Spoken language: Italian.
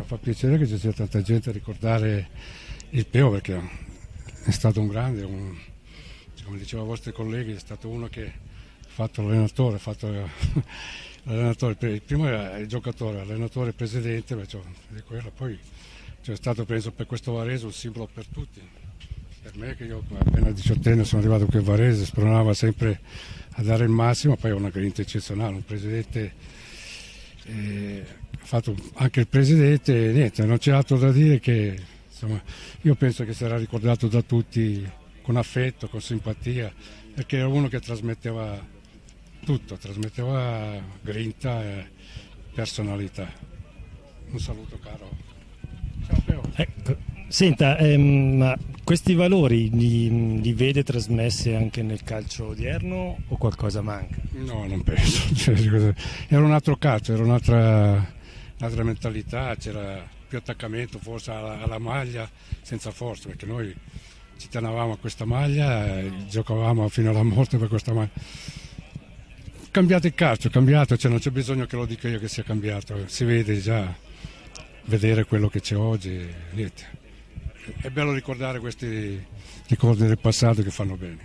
fa piacere che ci sia tanta gente a ricordare il Peo, perché è stato un grande, come diceva i vostri colleghi, è stato uno che ha fatto l'allenatore, prima era il giocatore, allenatore, presidente, di quello. Poi c'è stato, penso, per questo Varese un simbolo per tutti. Per me, che io appena 18enne sono arrivato qui a Varese, spronava sempre a dare il massimo, poi è una grinta eccezionale, un presidente, ha fatto anche il presidente, niente, non c'è altro da dire che, insomma, io penso che sarà ricordato da tutti con affetto, con simpatia, perché era uno che trasmetteva tutto, trasmetteva grinta e personalità. Un saluto caro. Ciao Peo. Senta, ma questi valori li vede trasmessi anche nel calcio odierno o qualcosa manca? No, non penso. Era un altro calcio, era un'altra mentalità, c'era più attaccamento forse alla maglia, senza forza, perché noi ci tenevamo a questa maglia e giocavamo fino alla morte per questa maglia. Cambiato il calcio, cambiato, cioè non c'è bisogno che lo dica io che sia cambiato, si vede già, vedere quello che c'è oggi, niente. È bello ricordare questi ricordi del passato che fanno bene.